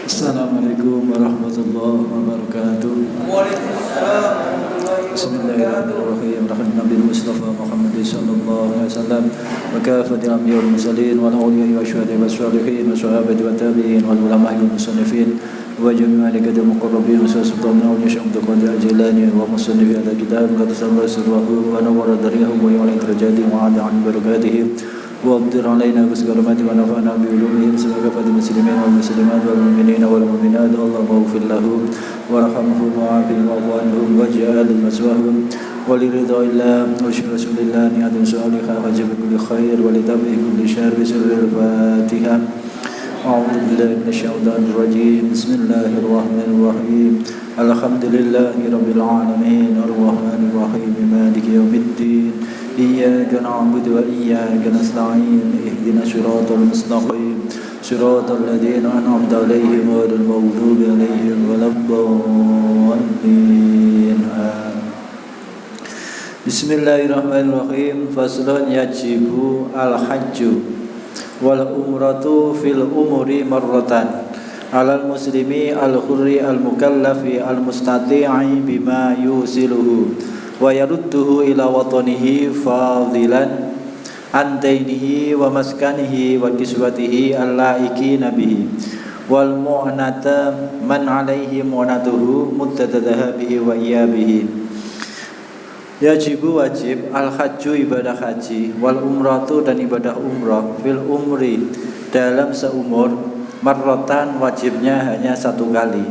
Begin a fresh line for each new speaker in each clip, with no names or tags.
Assalamualaikum warahmatullahi wabarakatuh.
Waalaikumsalam.
Bismillahirrahmanirrahim. Rahman Nabi Mustafa Muhammad sallallahu alaihi wasallam wa kafatil anbiya wal mursalin wal awliya wa syuhada was salihin wa sahabati wa tabi'in wal ulama wal musannifin wa jami'al malaikati muqarrabin wa sultanan wa syamtu qadi ajlani wa musannifin ala kitab qad samara sirruhu wa nawara dariyahu wa ya'lam terjadi wa ada an barakatihi وأمطر علينا بسكرمات ونفعنا بعلومهم سبق فد المسلمين والمسلمات والمؤمنين والمؤمنات اللهم اغفر لهم وارحمهم وعافهم واعف عنهم واجعل مثواهم ولرضا الله وشر رسول الله نيات صالحة وجب كل خير ولتبع كل شر بسر الفاتحة أعوذ بالله من الشيطان الرجيم بسم الله الرحمن الرحيم الحمد لله رب العالمين الرحمن الرحيم مالك يوم الدين إياك نعبد وإياك نستعين اهدنا الصراط المستقيم صراط الذين أنعمت عليهم غير المغضوب عليهم ولا الضالين Bismillahirrahmanirrahim. Faslun yajibu al-hajju wal umratu fil umuri marratan alal muslimi al-hurri al-mukallafi al-mustati'i bima yusiluhu wa yarudduhu ila watanihi fadilan antainihi wa maskanihi wa kiswatihi al-laikina bihi wal mu'nata man alaihi mu'natuhu muttadadahabihi wa iyabihi. Yajibu wajib al-hajju ibadah haji wal umratu dan ibadah umrah fil umri dalam seumur marrotan wajibnya hanya satu kali.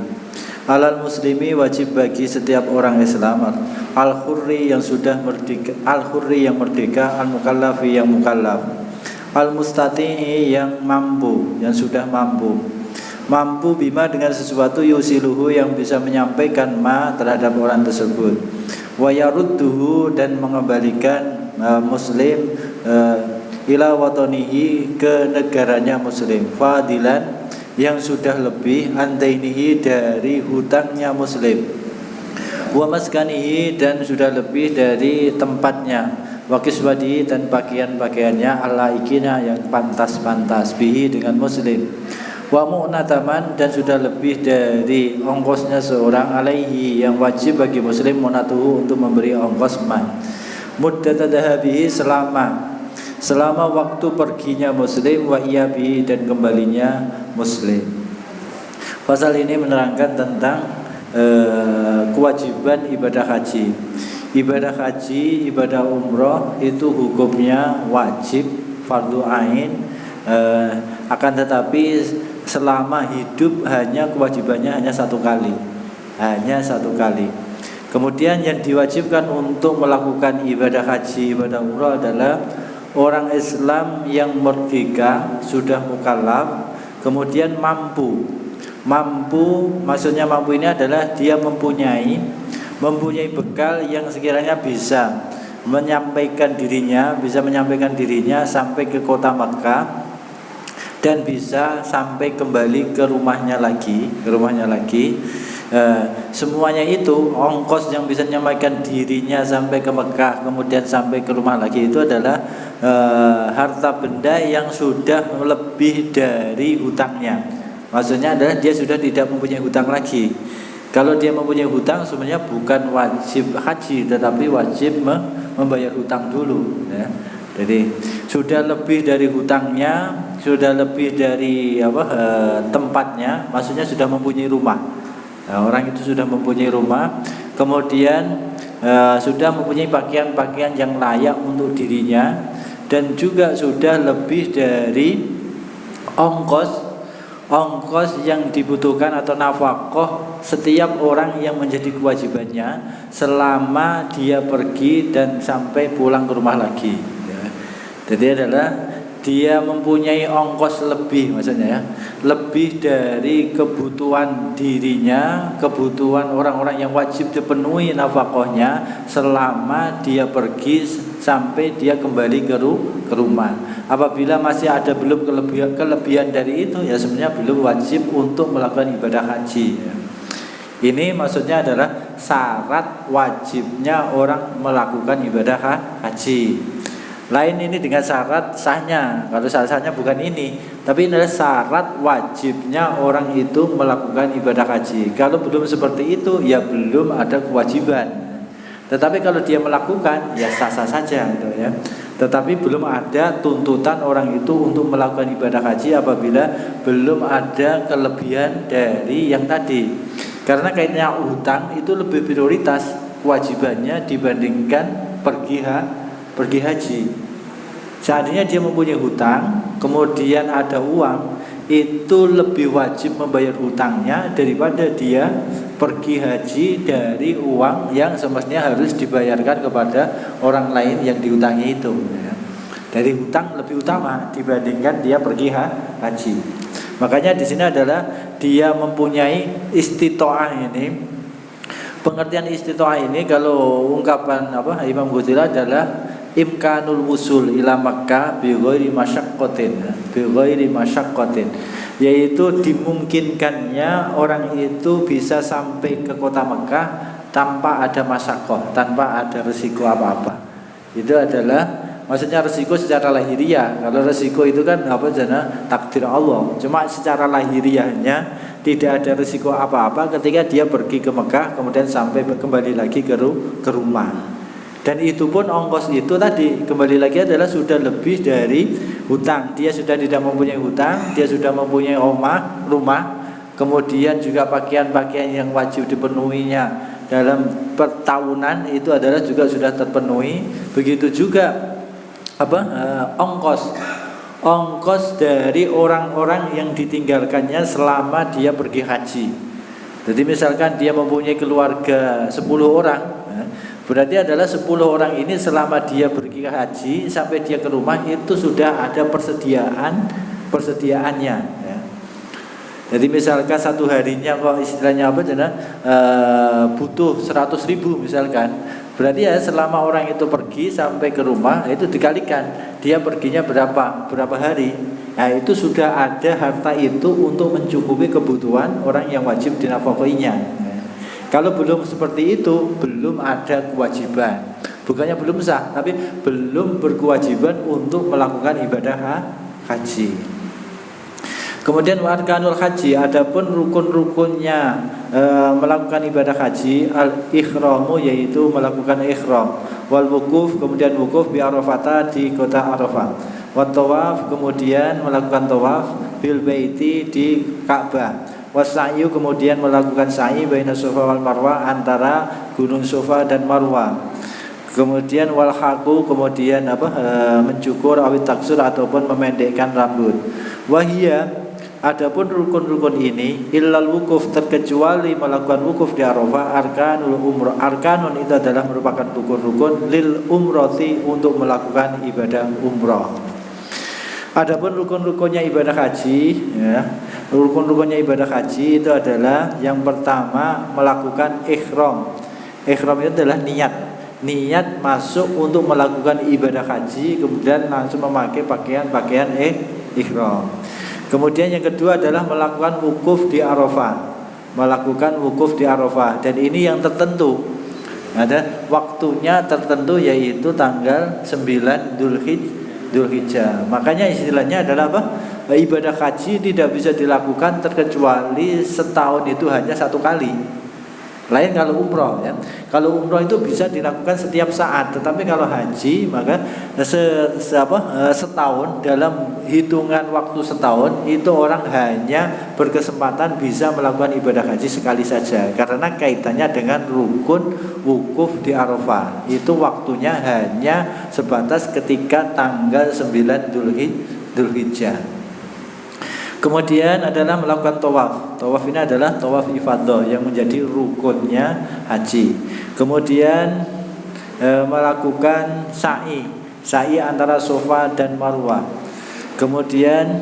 Alal muslimi wajib bagi setiap orang Islam al-hurri yang sudah merdeka, al-hurri yang merdeka, al-mukallafi yang mukallaf, al-mustati'i yang mampu, yang sudah mampu. Mampu bima dengan sesuatu yusiluhu yang bisa menyampaikan ma terhadap orang tersebut. Wa yarudduhu dan mengembalikan muslim ila watanihi ke negaranya muslim. Fadilan yang sudah lebih antainihi dari hutangnya muslim, wa maskanihi dan sudah lebih dari tempatnya, wa kiswadihi dan pakaian-pakaiannya al-laikina yang pantas-pantas bihi dengan muslim, wa mu'nataman dan sudah lebih dari ongkosnya seorang alaihi yang wajib bagi muslim mu'natuhu untuk memberi ongkos man muddatadahabihi selama waktu perginya muslim wa iyabihi dan kembalinya muslim. Pasal ini menerangkan tentang kewajiban ibadah haji. Ibadah haji, ibadah umroh itu hukumnya wajib fardu ain, akan tetapi selama hidup hanya kewajibannya hanya satu kali. Kemudian yang diwajibkan untuk melakukan ibadah haji, ibadah umroh adalah orang Islam yang merdeka, sudah mukallaf, kemudian mampu. Maksudnya mampu ini adalah dia mempunyai bekal yang sekiranya bisa menyampaikan dirinya sampai ke kota Makkah dan bisa sampai kembali ke rumahnya lagi. Semuanya itu ongkos yang bisa menyampaikan dirinya sampai ke Mekah kemudian sampai ke rumah lagi itu adalah harta benda yang sudah lebih dari hutangnya. Maksudnya adalah dia sudah tidak mempunyai hutang lagi. Kalau dia mempunyai hutang sebenarnya bukan wajib haji tetapi wajib membayar hutang dulu ya. Jadi sudah lebih dari hutangnya, sudah lebih dari tempatnya, maksudnya sudah mempunyai rumah. Nah, orang itu sudah mempunyai rumah, kemudian sudah mempunyai pakaian-pakaian yang layak untuk dirinya, dan juga sudah lebih dari ongkos yang dibutuhkan atau nafkah setiap orang yang menjadi kewajibannya selama dia pergi dan sampai pulang ke rumah lagi. Ya. Jadi adalah dia mempunyai ongkos lebih, maksudnya ya, lebih dari kebutuhan dirinya, kebutuhan orang-orang yang wajib dipenuhi nafkahnya selama dia pergi sampai dia kembali ke rumah. Apabila masih ada belum kelebihan dari itu, ya sebenarnya belum wajib untuk melakukan ibadah haji. Ini maksudnya adalah syarat wajibnya orang melakukan ibadah haji. Lain ini dengan syarat sahnya. Kalau sahnya bukan ini, tapi ini adalah syarat wajibnya orang itu melakukan ibadah haji. Kalau belum seperti itu, ya belum ada kewajiban. Tetapi kalau dia melakukan, ya sah-sah saja gitu ya. Tetapi belum ada tuntutan orang itu untuk melakukan ibadah haji apabila belum ada kelebihan dari yang tadi. Karena kaitannya hutang itu lebih prioritas kewajibannya dibandingkan pergi haji. Seandainya dia mempunyai hutang, kemudian ada uang, itu lebih wajib membayar hutangnya daripada dia pergi haji dari uang yang semestinya harus dibayarkan kepada orang lain yang dihutangi itu. Dari hutang lebih utama dibandingkan dia pergi haji. Makanya di sini adalah dia mempunyai istitoah ini. Pengertian istitoah ini kalau ungkapan Imam Ghazali adalah imkanul wusul ila Makkah bi ghairi masyaqqatin, yaitu dimungkinkannya orang itu bisa sampai ke kota Mekah tanpa ada masyaqqah, tanpa ada resiko apa-apa. Itu adalah maksudnya resiko secara lahiriah. Kalau resiko itu kan takdir Allah. Cuma secara lahiriahnya tidak ada resiko apa-apa ketika dia pergi ke Mekah kemudian sampai kembali lagi ke rumah. Dan itu pun ongkos itu tadi kembali lagi adalah sudah lebih dari hutang. Dia sudah tidak mempunyai hutang, dia sudah mempunyai rumah, kemudian juga pakaian-pakaian yang wajib dipenuhinya dalam pertahunan itu adalah juga sudah terpenuhi. Begitu juga ongkos dari orang-orang yang ditinggalkannya selama dia pergi haji. Jadi misalkan dia mempunyai keluarga 10 orang, berarti adalah 10 orang ini selama dia pergi haji sampai dia ke rumah itu sudah ada persediaannya ya. Jadi misalkan satu harinya kok istilahnya butuh 100.000 misalkan, berarti ya selama orang itu pergi sampai ke rumah itu dikalikan dia perginya berapa hari. Nah itu sudah ada harta itu untuk mencukupi kebutuhan orang yang wajib dinafkahinya. Kalau belum seperti itu, belum ada kewajiban. Bukannya belum sah, tapi belum berkewajiban untuk melakukan ibadah haji. Kemudian arkanul haji, adapun rukun-rukunnya melakukan ibadah haji, al-ikhramu yaitu melakukan ikhram, wal wukuf kemudian wukuf bi Arafah di kota Arafah, wat tawaf kemudian melakukan tawaf bil baiti di Ka'bah. Wasa'yu kemudian melakukan sa'i baina Safa wal Marwah antara Gunung Safa dan Marwah. Kemudian wal haqu kemudian mencukur awit taksur ataupun memendekkan rambut. Wahia adapun rukun-rukun ini illal wukuf terkecuali melakukan wukuf di Arafah arkanul umrah. Arkanun itu adalah merupakan rukun-rukun lil umrati untuk melakukan ibadah umrah. Adapun rukun-rukunnya ibadah haji ya. Rukun-rukunnya ibadah haji itu adalah yang pertama melakukan ikhram. Ikhram itu adalah niat masuk untuk melakukan ibadah haji, kemudian langsung memakai pakaian ikhram. Kemudian yang kedua adalah melakukan wukuf di Arafah. Melakukan wukuf di Arafah, dan ini yang tertentu. Ada waktunya tertentu yaitu tanggal 9 Dzulhijjah. Makanya istilahnya adalah ibadah haji tidak bisa dilakukan terkecuali setahun itu hanya satu kali. Lain kalau umroh ya. Kalau umroh itu bisa dilakukan setiap saat, tetapi kalau haji maka setahun, dalam hitungan waktu setahun itu orang hanya berkesempatan bisa melakukan ibadah haji sekali saja, karena kaitannya dengan rukun wukuf di Arafah. Itu waktunya hanya sebatas ketika tanggal 9 Dzulhijjah. Kemudian adalah melakukan tawaf. Tawaf ini adalah tawaf ifadah yang menjadi rukunnya haji. Kemudian melakukan sa'i antara Safa dan Marwah. Kemudian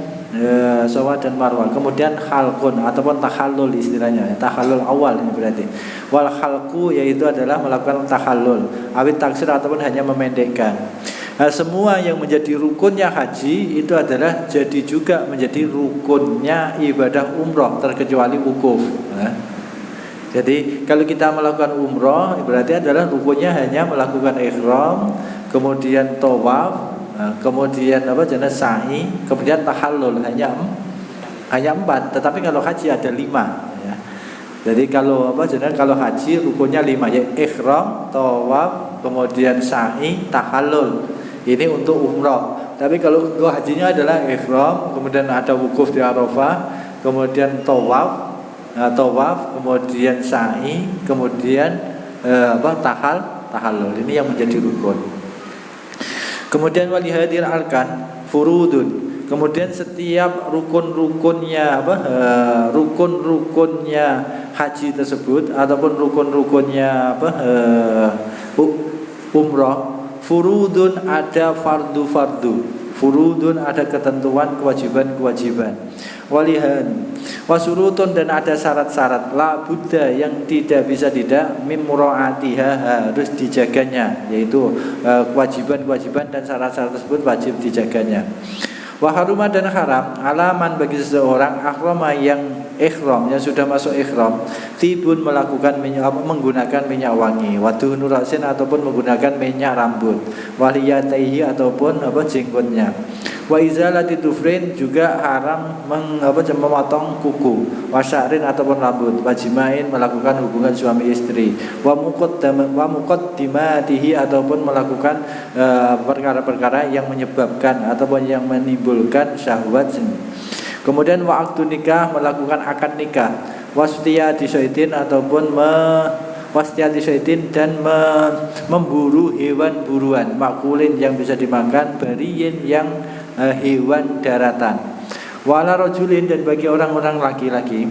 Safa dan Marwah. Kemudian halqun ataupun tahallul istilahnya. Tahallul awal ini berarti. Wal halqu yaitu adalah melakukan tahallul, awit taksir ataupun hanya memendekkan. Nah, semua yang menjadi rukunnya haji itu adalah jadi juga menjadi rukunnya ibadah umroh terkecuali wukuf. Nah, jadi kalau kita melakukan umroh berarti adalah rukunnya hanya melakukan ihram, kemudian tawaf, kemudian apa jenis sa'i, kemudian tahallul hanya 4. Tetapi kalau haji ada 5 ya. Jadi kalau apa jenis kalau haji rukunnya 5 ya, ihram, tawaf, kemudian sa'i, tahallul. Ini untuk umrah. Tapi kalau untuk hajinya adalah ihram, kemudian ada wukuf di Arafah, kemudian tawaf, kemudian sa'i, kemudian tahallul. Ini yang menjadi rukun. Kemudian walihadir arkan furudun. Kemudian setiap rukun-rukunnya rukun-rukunnya haji tersebut ataupun rukun-rukunnya umrah, furudun ada fardu-fardu. Furudun ada ketentuan kewajiban-kewajiban. Walihan wasurutun dan ada syarat-syarat la buddha yang tidak bisa tidak mim muraatiha harus dijaganya, yaitu kewajiban-kewajiban dan syarat-syarat tersebut wajib dijaganya. Wa haruma dan haram alaman bagi seseorang akhrama yang ihram, yang sudah masuk ihram, tibun melakukan menggunakan minyak wangi, wadhu nurasin ataupun menggunakan minyak rambut, waliyataihi ataupun jenggotnya. Wa izalati dufrin juga haram memotong kuku, wasya'rin ataupun rambut, wajimain melakukan hubungan suami istri, wa muqaddimatihi ataupun melakukan perkara-perkara yang menyebabkan ataupun yang menimbulkan syahwat. Kemudian wa'akdu nikah melakukan akad nikah, wasfiyati syaitin ataupun wasfiyati syaitin dan memburu hewan buruan, makulin yang bisa dimakan, bariyin yang hewan daratan. Wala rajulin dan bagi orang-orang laki-laki,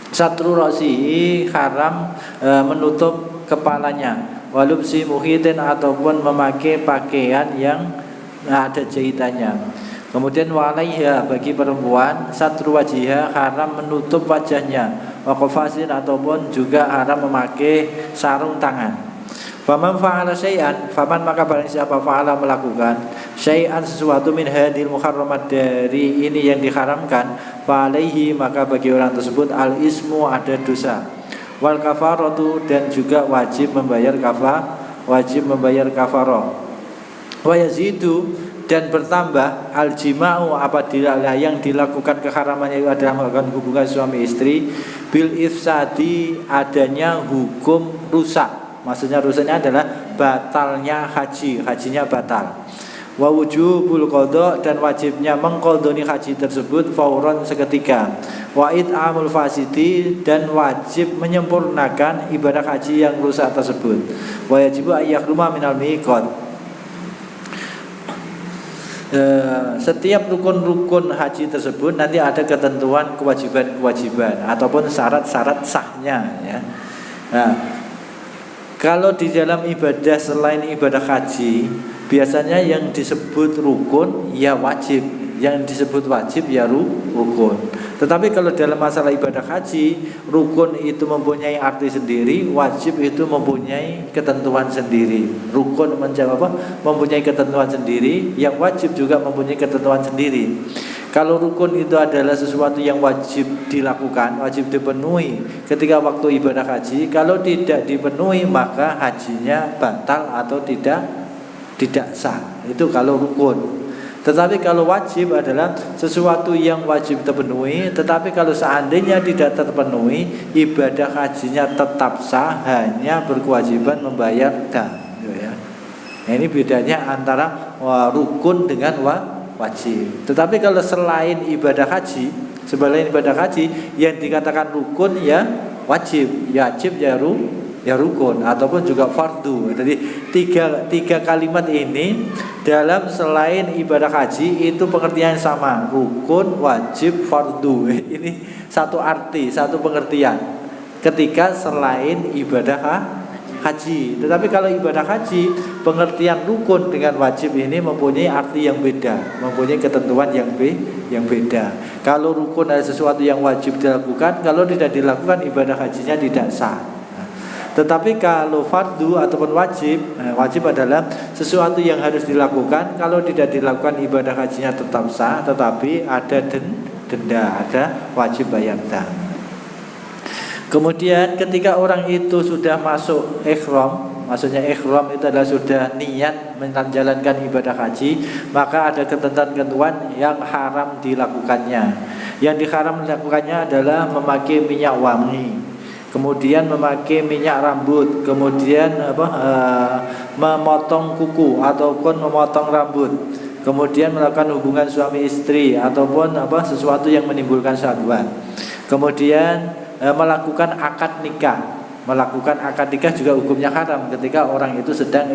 satru ra'sihi haram menutup kepalanya, walubsi muhitin ataupun memakai pakaian yang ada jahitannya. Kemudian walaiha bagi perempuan satru wajiha haram menutup wajahnya, wa qafasin ataupun juga haram memakai sarung tangan. Faman fa'ala syai'an, faman maka barang siapa fa'ala melakukan syai'an sesuatu min hadil muharramat dari ini yang diharamkan, fa'alaihi maka bagi orang tersebut al ismu ada dosa, wal kafaratu dan juga wajib membayar kafarah, wa yazidu dan bertambah al jima'u apabila yang dilakukan keharamannya adalah melakukan hubungan suami istri, bil ifsadi adanya hukum rusak. Maksudnya rusaknya adalah batalnya hajinya batal. Wa wujubul qadha dan wajibnya mengqadhoni haji tersebut fauron seketika. Wa it'amul fasidi dan wajib menyempurnakan ibadah haji yang rusak tersebut. Wa yajibu ayyahruma minal miqat. Setiap rukun-rukun haji tersebut nanti ada ketentuan kewajiban-kewajiban ataupun syarat-syarat sahnya ya. Nah, kalau di dalam ibadah selain ibadah haji, biasanya yang disebut rukun ya wajib, yang disebut wajib ya rukun. Tetapi kalau dalam masalah ibadah haji, rukun itu mempunyai arti sendiri, wajib itu mempunyai ketentuan sendiri. Rukun mempunyai ketentuan sendiri, yang wajib juga mempunyai ketentuan sendiri. Kalau rukun itu adalah sesuatu yang wajib dilakukan, wajib dipenuhi ketika waktu ibadah haji. Kalau tidak dipenuhi maka hajinya batal atau tidak sah. Itu kalau rukun. Tetapi kalau wajib adalah sesuatu yang wajib terpenuhi, tetapi kalau seandainya tidak terpenuhi, ibadah hajinya tetap sah, hanya berkewajiban membayar dam. Ya. Nah, ini bedanya antara rukun dengan wajib. Tetapi kalau selain ibadah haji yang dikatakan rukun ya wajib ya rukun ataupun juga fardu. Jadi tiga kalimat ini dalam selain ibadah haji itu pengertian sama, rukun, wajib, fardu. Ini satu arti, satu pengertian ketika selain ibadah haji. Tetapi kalau ibadah haji, pengertian rukun dengan wajib ini mempunyai arti yang beda, mempunyai ketentuan yang beda. Kalau rukun adalah sesuatu yang wajib dilakukan, kalau tidak dilakukan ibadah hajinya tidak sah. Tetapi kalau fardu ataupun wajib adalah sesuatu yang harus dilakukan, kalau tidak dilakukan ibadah hajinya tetap sah, tetapi ada denda, ada wajib bayar dam. Kemudian ketika orang itu sudah masuk ihram, maksudnya ihram itu adalah sudah niat menjalankan ibadah haji, maka ada ketentuan-ketentuan yang haram dilakukannya. Yang diharam dilakukannya adalah memakai minyak wangi, kemudian memakai minyak rambut, kemudian memotong kuku ataupun memotong rambut, kemudian melakukan hubungan suami istri ataupun sesuatu yang menimbulkan syahwat, kemudian melakukan akad nikah. Melakukan akad nikah juga hukumnya haram ketika orang itu sedang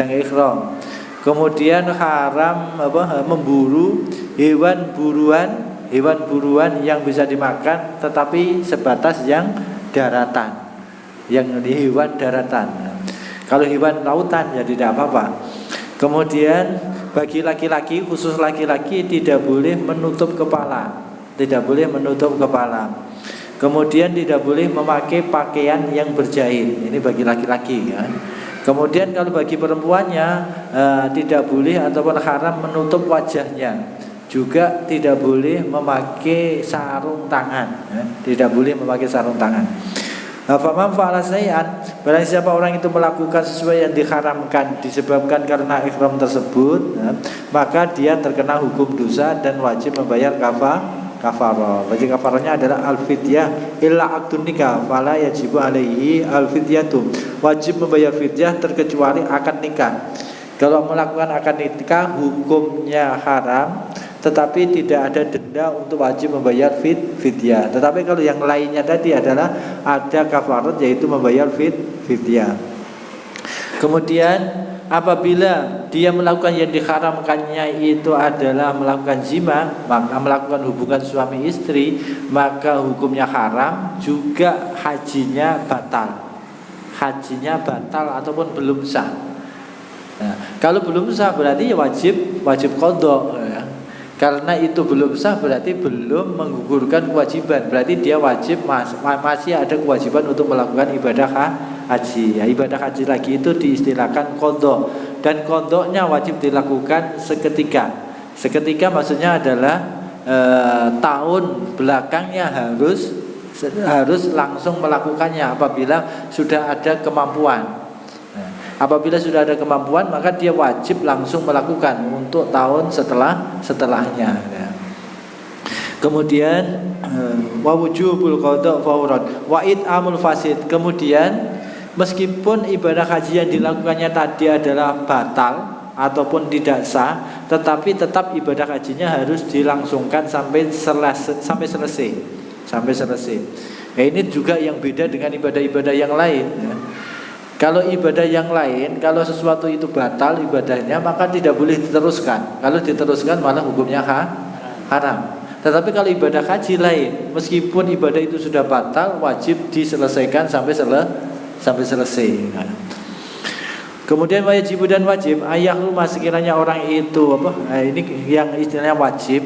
ihram. Kemudian haram memburu hewan buruan yang bisa dimakan tetapi sebatas yang daratan, yang di hewan daratan. Kalau hewan lautan ya tidak apa-apa. Kemudian bagi laki-laki, khusus laki-laki tidak boleh menutup kepala, tidak boleh menutup kepala. Kemudian tidak boleh memakai pakaian yang berjahit. Ini bagi laki-laki ya. Kemudian kalau bagi perempuannya tidak boleh ataupun haram menutup wajahnya. Juga tidak boleh memakai sarung tangan ya. Tidak boleh memakai sarung tangan. Faman fa'ala syai'an, barang siapa orang itu melakukan sesuatu yang diharamkan disebabkan karena ihram tersebut ya, maka dia terkena hukum dosa dan wajib membayar kafarah. Wajib kafarahnya adalah al-fidyah illa aqdun nikah fala yajibu alaihi al-fidyatu. Wajib membayar fidyah terkecuali akad nikah. Kalau melakukan akad nikah hukumnya haram, tetapi tidak ada denda untuk wajib membayar fidyah. Tetapi kalau yang lainnya tadi adalah ada kafarat, yaitu membayar fidyah. Kemudian apabila dia melakukan yang diharamkannya itu adalah melakukan jima, maka melakukan hubungan suami istri, maka hukumnya haram, juga hajinya batal. Hajinya batal ataupun belum sah. Nah, kalau belum sah berarti ya wajib qadha ya. Karena itu belum sah berarti belum menggugurkan kewajiban. Berarti dia wajib masih ada kewajiban untuk melakukan ibadah haji. Ya, ibadah haji lagi itu diistilahkan qadha. Dan qadhanya wajib dilakukan seketika. Seketika maksudnya adalah tahun belakangnya harus langsung melakukannya apabila sudah ada kemampuan. Apabila sudah ada kemampuan maka dia wajib langsung melakukan untuk tahun setelahnya ya. Kemudian wa wujubul qada fauran wa it'amul fasid. Kemudian meskipun ibadah haji yang dilakukannya tadi adalah batal ataupun tidak sah, tetapi tetap ibadah hajinya harus dilangsungkan sampai selesai. Ya, ini juga yang beda dengan ibadah-ibadah yang lain ya. Kalau ibadah yang lain, kalau sesuatu itu batal ibadahnya, maka tidak boleh diteruskan. Kalau diteruskan malah hukumnya haram. Tetapi kalau ibadah haji lain, meskipun ibadah itu sudah batal, wajib diselesaikan sampai selesai. Kemudian wajib dan wajib ayah rumah sekiranya orang itu ini yang istilahnya wajib.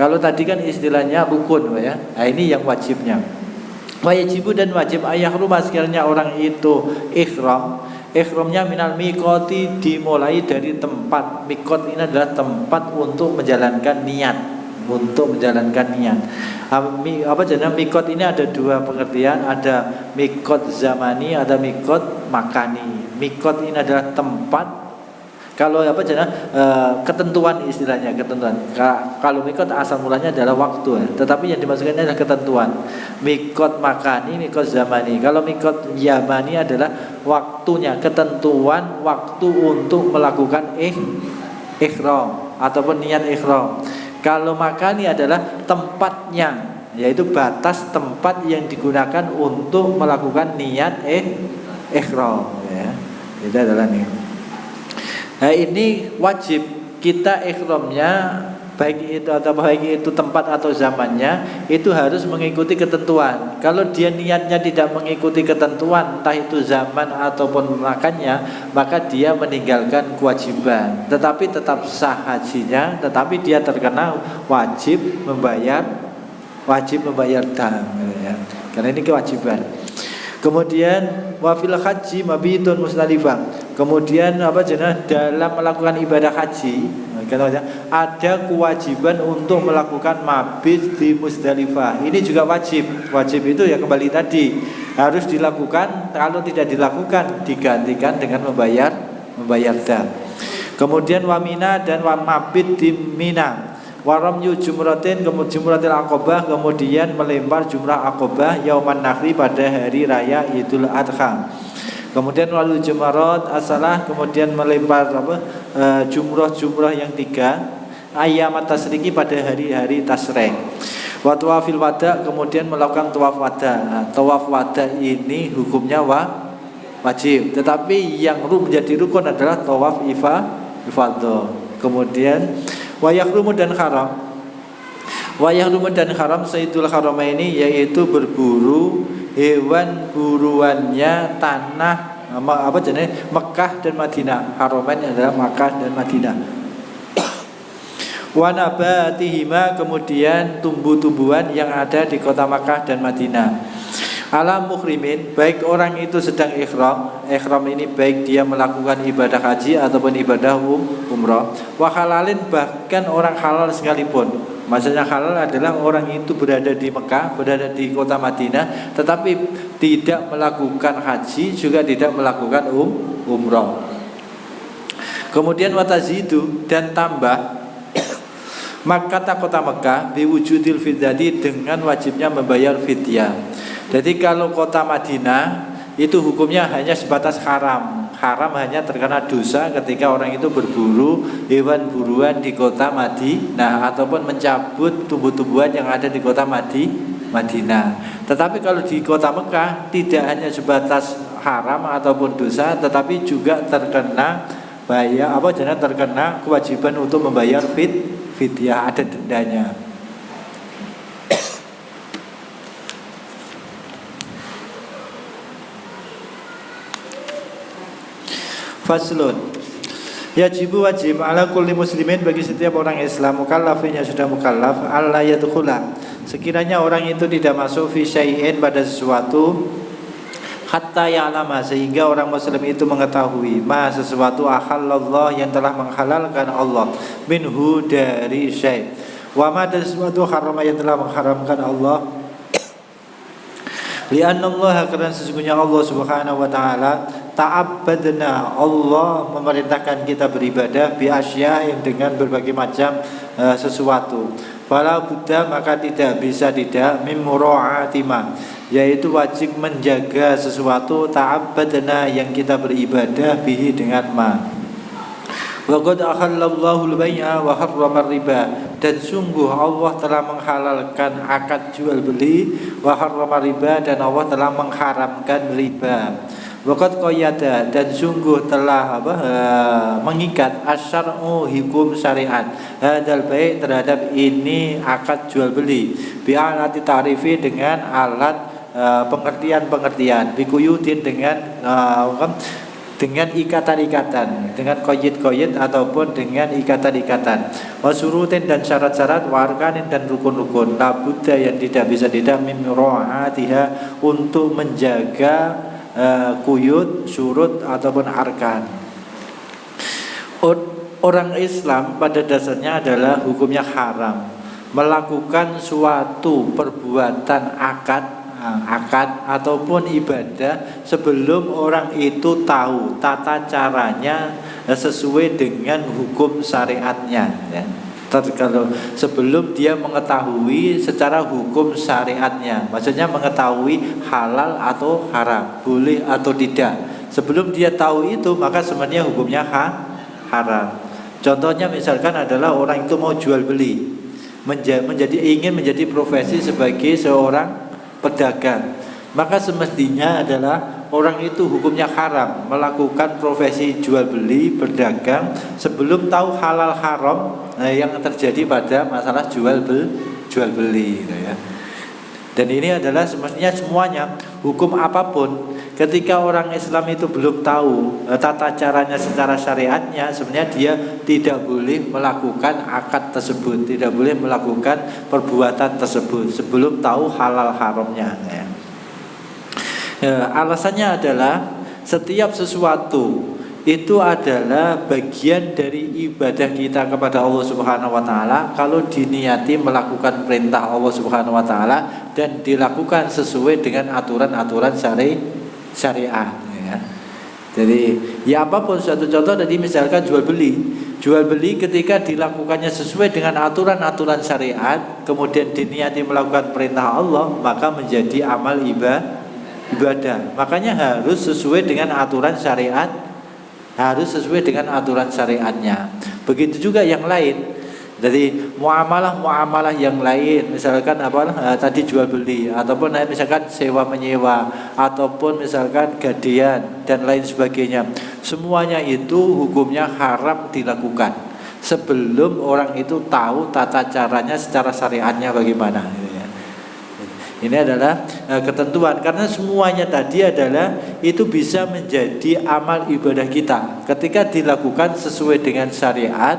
Kalau tadi kan istilahnya rukun ya. Nah, ini yang wajibnya. Wajib dan wajib ayah rumah sekiranya orang itu ihramnya minal miqati, dimulai dari tempat. Miqat ini adalah tempat untuk menjalankan niat. Miqat ini ada dua pengertian, ada miqat zamani, ada miqat makani. Miqat ini adalah tempat. Kalau ketentuan istilahnya, ketentuan. Kalau miqat asal mulanya adalah waktu ya. Tetapi yang dimasukkan adalah ketentuan. Miqat makani, miqat zamani. Kalau miqat yamani adalah waktunya, ketentuan waktu untuk melakukan ihram ataupun niat ihram. Kalau makani adalah tempatnya, yaitu batas tempat yang digunakan untuk melakukan niat ihram ya. Itu adalah niat. Nah, ini wajib kita ihramnya baik itu tempat atau zamannya itu harus mengikuti ketentuan. Kalau dia niatnya tidak mengikuti ketentuan, entah itu zaman ataupun makannya, maka dia meninggalkan kewajiban. Tetapi tetap sah hajinya, tetapi dia terkena wajib membayar dam ya. Karena ini kewajiban. Kemudian wafil haji mabitun Musdalifah. Kemudian dalam melakukan ibadah haji ada kewajiban untuk melakukan mabit di Musdalifah. Ini juga wajib. Wajib itu ya kembali tadi harus dilakukan. Kalau tidak dilakukan digantikan dengan membayar dam. Kemudian wamina dan wamabit di Mina, waramyu jumratin, kemudian jumratil aqobah, kemudian melempar jumrah aqobah yauman nahri pada hari raya Idul Adha. Kemudian walu jumarat asalah, kemudian melempar jumrah yang 3 ayam tasriki pada hari-hari tasrek. Wa tawafil wada, kemudian melakukan tawaf wada. Nah, tawaf wada ini hukumnya wajib, tetapi yang menjadi rukun adalah tawaf ifadah. Kemudian wayahrumu dan haram sayyidul haramaini, yaitu berburu hewan buruannya tanah Mekah dan Madinah. Haramain adalah Mekah dan Madinah. Wa nabatihima, kemudian tumbuh-tumbuhan yang ada di kota Makkah dan Madinah. Ala muhrimin, baik orang itu sedang ihram ini baik dia melakukan ibadah haji ataupun ibadah umrah. Wa halalin, bahkan orang halal sekalipun. Maksudnya halal adalah orang itu berada di Mekah, berada di kota Madinah, tetapi tidak melakukan haji, juga tidak melakukan umrah. Kemudian watazidu, dan tambah Makkah kota Mekah biwujudil fidyati, dengan wajibnya membayar fidyah. Jadi kalau kota Madinah itu hukumnya hanya sebatas haram hanya terkena dosa ketika orang itu berburu hewan buruan di kota Madinah ataupun mencabut tumbuh-tumbuhan yang ada di kota Madinah. Tetapi kalau di kota Mekah tidak hanya sebatas haram ataupun dosa, tetapi juga terkena terkena kewajiban untuk membayar fidyah, ada dendanya. Faslun, yajibu wajib ala kulli muslimin, bagi setiap orang Islam mukallafin yang sudah mukallaf, alla yadkhula, sekiranya orang itu tidak masuk fi syai'in, pada sesuatu, hatta ya'lama, sehingga orang muslim itu mengetahui ma, sesuatu ahallallah, yang telah menghalalkan Allah, minhu, dari syai', wa ma, dan sesuatu harama, yang telah mengharamkan Allah, li'anna Allah, karena sesungguhnya Allah subhanahu wa ta'ala ta'abbadna, Allah memerintahkan kita beribadah bi asya'in, dengan berbagai macam sesuatu. Fala buddha, maka tidak bisa tidak mim mura'atima, yaitu wajib menjaga sesuatu ta'abbadna, yang kita beribadah bihi, dengan ma. Wa qad akhallallahu al-bai'a wa harrama riba, dan sungguh Allah telah menghalalkan akad jual beli, wa harrama riba, dan Allah telah mengharamkan riba. Wa qad qayyada, dan sungguh telah mengikat asyar'u, hukum syariat, hadal bai', terhadap ini akad jual beli, bi alati ta'rifi, dengan alat pengertian, bikuyutin, dengan ikatan-ikatan, dengan koyit-koyit ataupun dengan ikatan-ikatan, wasurutin, dan syarat-syarat, warkanin, dan rukun-rukun, labudda, yang tidak bisa tidak mimro'atiha, untuk menjaga kuyut, surut, ataupun arkan. Orang Islam pada dasarnya adalah hukumnya haram melakukan suatu perbuatan akad ataupun ibadah sebelum orang itu tahu tata caranya sesuai dengan hukum syariatnya, ya. Kalau sebelum dia mengetahui secara hukum syariatnya, maksudnya mengetahui halal atau haram, boleh atau tidak, sebelum dia tahu itu, maka sebenarnya hukumnya haram. Contohnya misalkan adalah orang itu mau jual beli, ingin menjadi profesi sebagai seorang pedagang, maka semestinya adalah orang itu hukumnya haram melakukan profesi jual beli, berdagang, sebelum tahu halal haram yang terjadi pada masalah jual beli, gitu ya. Dan ini adalah semestinya semuanya hukum apapun, ketika orang Islam itu belum tahu tata caranya secara syariatnya, sebenarnya dia tidak boleh melakukan akad tersebut, tidak boleh melakukan perbuatan tersebut sebelum tahu halal haramnya, ya. Alasannya adalah setiap sesuatu itu adalah bagian dari ibadah kita kepada Allah Subhanahu wa taala kalau diniati melakukan perintah Allah Subhanahu wa taala dan dilakukan sesuai dengan aturan-aturan syariat ya. Jadi ya apapun, suatu contoh tadi misalkan jual beli ketika dilakukannya sesuai dengan aturan-aturan syariat kemudian diniati melakukan perintah Allah maka menjadi amal ibadah. Makanya harus sesuai dengan aturan syariat, harus sesuai dengan aturan syariatnya. Begitu juga yang lain. Jadi muamalah yang lain, misalkan tadi jual beli, ataupun misalkan sewa menyewa, ataupun misalkan gadian dan lain sebagainya. Semuanya itu hukumnya haram dilakukan sebelum orang itu tahu tata caranya secara syariatnya bagaimana. Ini adalah ketentuan, karena semuanya tadi adalah itu bisa menjadi amal ibadah kita ketika dilakukan sesuai dengan syariat,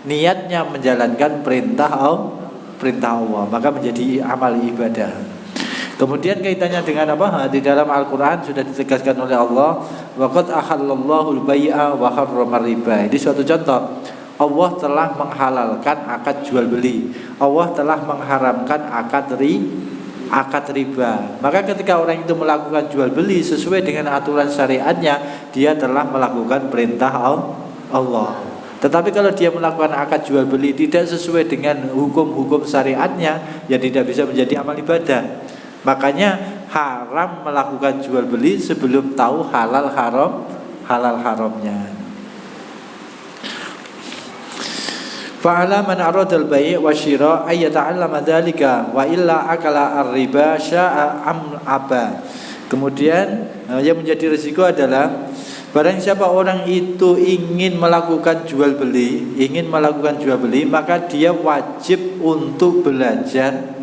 niatnya menjalankan perintah Allah maka menjadi amal ibadah. Kemudian kaitannya dengan apa? Di dalam Al-Quran sudah ditegaskan oleh Allah, waqad ahallallahu al-bai'a wa harrama riba. Ini suatu contoh. Allah telah menghalalkan akad jual beli, Allah telah mengharamkan akad riba. Maka ketika orang itu melakukan jual beli sesuai dengan aturan syariatnya, dia telah melakukan perintah Allah. Tetapi kalau dia melakukan akad jual beli tidak sesuai dengan hukum-hukum syariatnya, ya tidak bisa menjadi amal ibadah. Makanya haram melakukan jual beli sebelum tahu halal haramnya. Fa'ala man arada al-bai' wa syira' ay yata'allama dzalika wa illa akala ar-riba sya'a am aba. Kemudian yang menjadi risiko adalah barang siapa orang itu ingin melakukan jual beli, maka dia wajib untuk belajar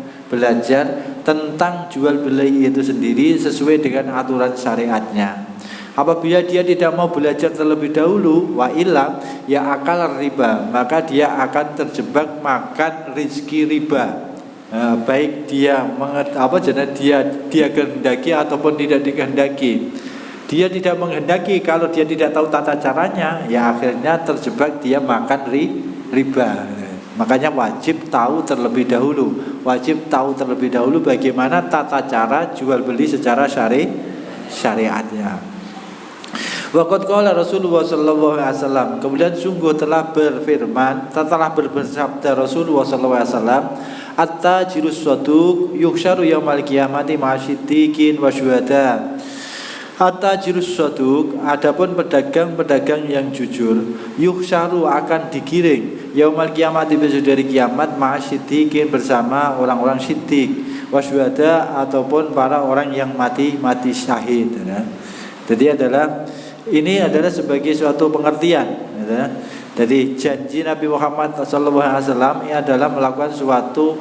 tentang jual beli itu sendiri sesuai dengan aturan syariatnya. Apabila dia tidak mau belajar terlebih dahulu, wa illa ya akal riba, maka dia akan terjebak makan rizki riba. Baik dia dia kehendaki ataupun tidak dikehendaki. Dia tidak menghendaki, kalau dia tidak tahu tata caranya, ya akhirnya terjebak dia makan riba. Makanya wajib tahu terlebih dahulu bagaimana tata cara jual beli secara syariatnya. Waqad qala Rasulullah sallallahu alaihi wasallam, kemudian sungguh telah bersabda Rasulullah sallallahu alaihi wasallam, at-tajirus saduq yuhsyaru yaumal qiyamati ma'asyiddiqin wa syuhada. At-tajirus saduq, adapun pedagang yang jujur, yuhsyaru akan digiring yaumal qiyamati besok dari kiamat ma'asyiddiqin bersama orang-orang siddiq wa syuhada ataupun para orang yang mati syahid ya. Jadi ini adalah sebagai suatu pengertian ya. Jadi janji Nabi Muhammad SAW ini adalah melakukan suatu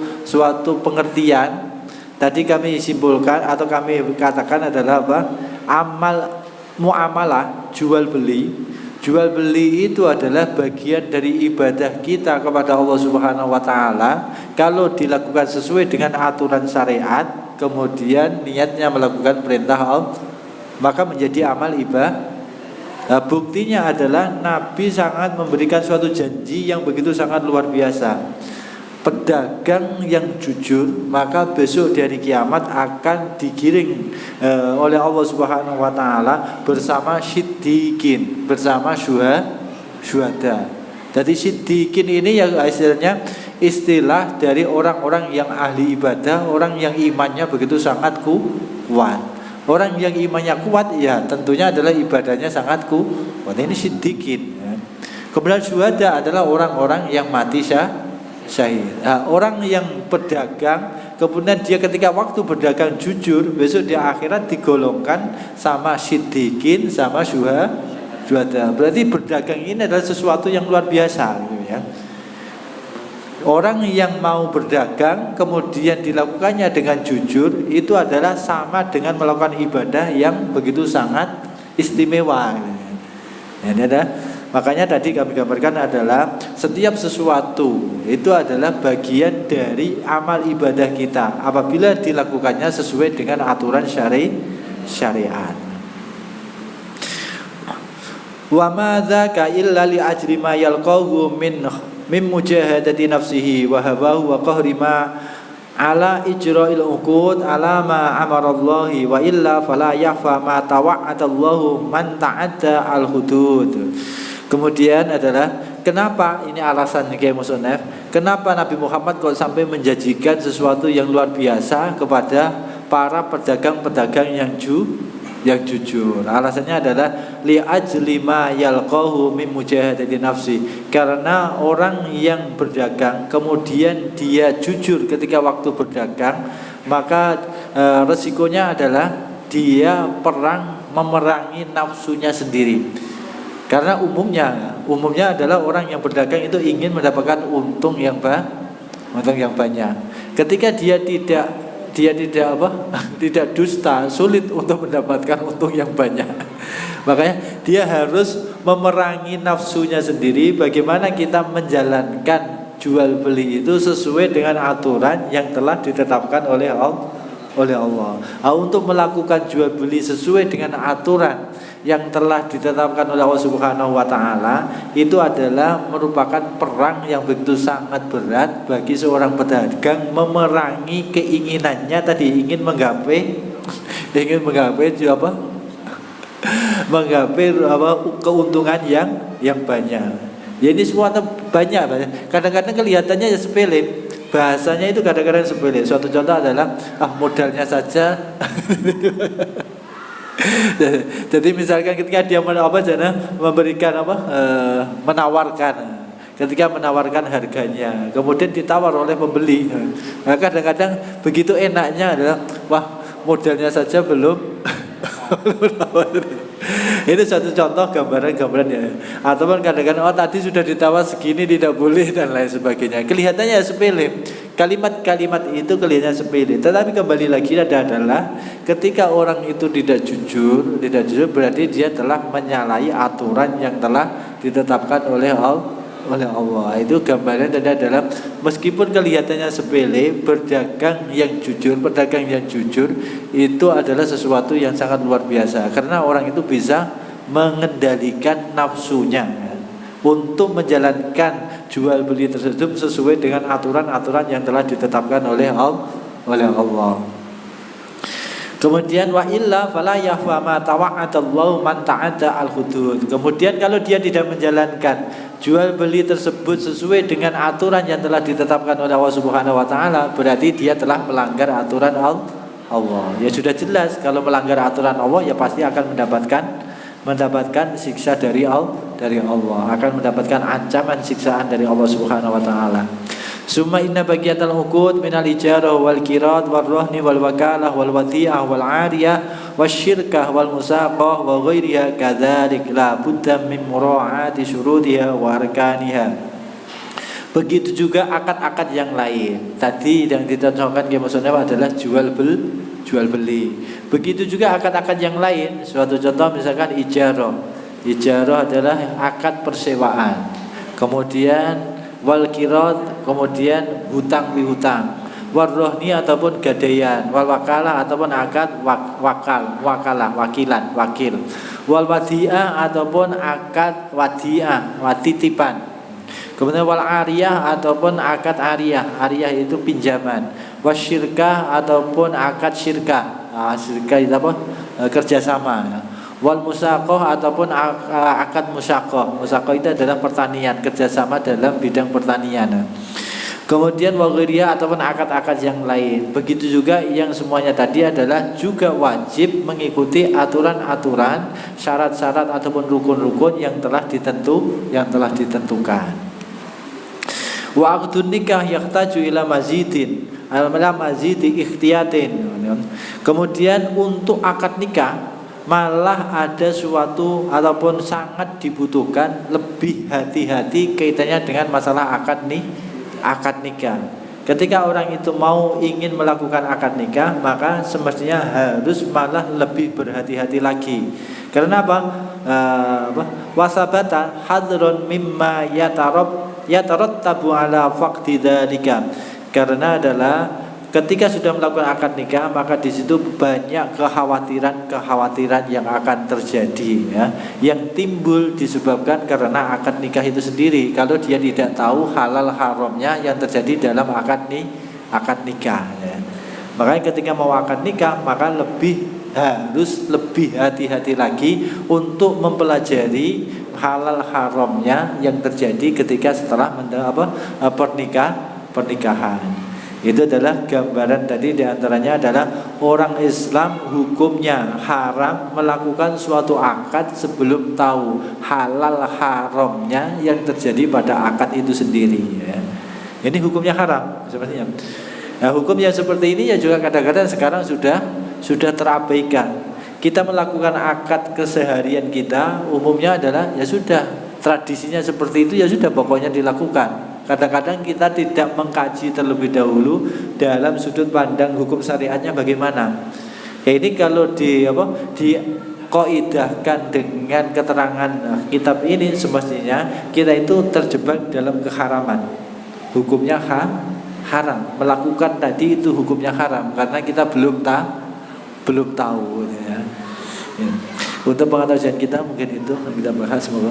pengertian. Tadi kami simpulkan atau kami katakan adalah apa? Muamalah jual beli itu adalah bagian dari ibadah kita kepada Allah Subhanahu wa taala. Kalau dilakukan sesuai dengan aturan syariat, kemudian niatnya melakukan perintah Allah, maka menjadi amal ibadah. Buktinya adalah Nabi sangat memberikan suatu janji yang begitu sangat luar biasa. Pedagang yang jujur maka besok di hari kiamat akan digiring oleh Allah Subhanahu wa taala bersama siddiqin, bersama syuhada. Jadi siddiqin ini yang hasilnya istilah dari orang-orang yang ahli ibadah, orang yang imannya begitu sangat kuat. Orang yang imannya kuat ya tentunya adalah ibadahnya sangat kuat. Ini siddiqin ya. Kemudian syuhada adalah orang-orang yang mati syahid. Orang yang berdagang kemudian dia ketika waktu berdagang jujur, besok di akhirat digolongkan sama siddiqin sama syuhada. Berarti berdagang ini adalah sesuatu yang luar biasa gitu ya. Orang yang mau berdagang kemudian dilakukannya dengan jujur, itu adalah sama dengan melakukan ibadah yang begitu sangat istimewa. Makanya tadi kami gambarkan adalah setiap sesuatu itu adalah bagian dari amal ibadah kita apabila dilakukannya sesuai dengan aturan syariat. Wa ma dzaka illa li ajri ma yalqahu min mujahadati nafsihi wa hawahu wa qahri ma ala ijra'il uqud ala ma amarallahi wa illa fala yakhfa ma tawa'adallahu man ta'adda al-hudud. Kemudian adalah kenapa ini alasan Kiai Musonef, kenapa Nabi Muhammad kok sampai menjanjikan sesuatu yang luar biasa kepada para pedagang-pedagang yang jujur. Alasannya adalah li ajli ma yalqahu min mujahadati nafsi. Karena orang yang berdagang kemudian dia jujur ketika waktu berdagang, maka resikonya adalah dia memerangi nafsunya sendiri. Karena umumnya adalah orang yang berdagang itu ingin mendapatkan untung yang banyak. Ketika dia tidak dusta, sulit untuk mendapatkan untung yang banyak. Makanya dia harus memerangi nafsunya sendiri. Bagaimana kita menjalankan jual beli itu sesuai dengan aturan yang telah ditetapkan oleh Allah. Untuk melakukan jual beli sesuai dengan aturan yang telah ditetapkan oleh Allah Subhanahu wa taala, itu adalah merupakan perang yang begitu sangat berat bagi seorang pedagang memerangi keinginannya tadi, ingin menggapai keuntungan yang banyak. Jadi semua banyak. Kadang-kadang kelihatannya ya sepele. Bahasanya itu kadang-kadang sepele. Suatu contoh adalah modalnya saja. Jadi misalkan ketika dia menawarkan, ketika menawarkan harganya, kemudian ditawar oleh pembeli, maka kadang-kadang begitu enaknya adalah modalnya saja belum. Ini satu contoh gambaran ya. Ataupun kadang-kadang tadi sudah ditawar segini tidak boleh dan lain sebagainya. Kelihatannya sepele. Kalimat-kalimat itu kelihatannya sepele. Tetapi kembali lagi adalah ketika orang itu tidak jujur berarti dia telah menyalahi aturan yang telah ditetapkan oleh Allah. Itu gambarannya adalah meskipun kelihatannya sepele, pedagang yang jujur itu adalah sesuatu yang sangat luar biasa. Karena orang itu bisa mengendalikan nafsunya untuk menjalankan jual beli tersebut sesuai dengan aturan-aturan yang telah ditetapkan oleh Allah. Kemudian wa illa fala yahfa ma tawa'adallahu man ta'adda al-hudud. Kemudian kalau dia tidak menjalankan jual beli tersebut sesuai dengan aturan yang telah ditetapkan oleh Allah Subhanahu wa taala, berarti dia telah melanggar aturan Allah. Ya sudah jelas kalau melanggar aturan Allah ya pasti akan mendapatkan siksa dari Allah, akan mendapatkan ancaman siksaan dari Allah Subhanahu wa taala. Summa inna bagiyatal uqud minal ijarah wal qirat wal rahni wal wakalah wal wati'ah wal 'ariyah wasyirkah wal musaqah wa ghairiha kadzalik la budda min mura'ati syurutiha wa arkaniha. Begitu juga akad-akad yang lain. Tadi yang ditonjolkan maksudnya adalah jual beli. Begitu juga akad-akad yang lain. Suatu contoh misalkan ijarah. Ijarah adalah akad persewaan. Kemudian wal qirat, kemudian hutang pihutang. Wal rohni ataupun gadaian. Wal wakalah ataupun akad wakil. Wal wadi'ah ataupun akad wadi'ah, titipan. Kemudian wal ariyah ataupun akad ariyah. Ariyah itu pinjaman. Wasyirkah ataupun akad syirkah. Syirkah itu apa? Kerjasama. Wal musaqah ataupun akad musaqah. Musaqah itu adalah pertanian, kerjasama dalam bidang pertanian. Kemudian wal ghairiyah ataupun akad-akad yang lain. Begitu juga yang semuanya tadi adalah juga wajib mengikuti aturan-aturan, syarat-syarat ataupun rukun-rukun yang telah ditentukan. Wa aqdun nikah yahtaju ila mazidin ikhtiyatin. Kemudian untuk akad nikah malah ada suatu ataupun sangat dibutuhkan lebih hati-hati kaitannya dengan masalah akad nikah. Ketika orang itu ingin melakukan akad nikah, maka semestinya harus malah lebih berhati-hati lagi. Karena apa? Wasabata hadrun mimma yatarattabu ala faqdi dzalika. Karena adalah ketika sudah melakukan akad nikah, maka di situ banyak kekhawatiran yang akan terjadi, ya, yang timbul disebabkan karena akad nikah itu sendiri. Kalau dia tidak tahu halal haramnya yang terjadi dalam akad nikah, ya. Makanya ketika mau akad nikah, maka harus lebih hati-hati lagi untuk mempelajari halal haramnya yang terjadi ketika setelah pernikahan. Itu adalah gambaran tadi, diantaranya adalah orang Islam hukumnya haram melakukan suatu akad sebelum tahu halal haramnya yang terjadi pada akad itu sendiri, ya. Ini hukumnya haram sepertinya. Nah, hukum yang seperti ini ya juga kadang-kadang sekarang sudah terabaikan. Kita melakukan akad keseharian kita umumnya adalah ya sudah, tradisinya seperti itu, ya sudah, pokoknya dilakukan. Kadang-kadang kita tidak mengkaji terlebih dahulu dalam sudut pandang hukum syariatnya bagaimana. Ya ini kalau dikoidahkan dengan keterangan kitab ini, semestinya kita itu terjebak dalam keharaman. Hukumnya haram. Melakukan tadi itu hukumnya haram karena kita belum tahu, ya. Untuk pengetahuan kita mungkin itu yang kita bahas, semoga.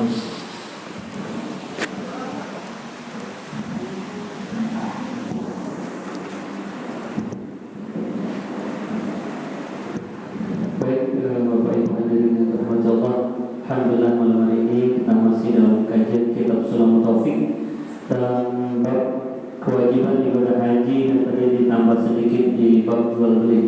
Alhamdulillah, malam hari ini kita masih dalam kajian kitab Sulamul Taufik dalam bab kewajiban ibadah haji, dan tadi ditambah sedikit di bab jual beli.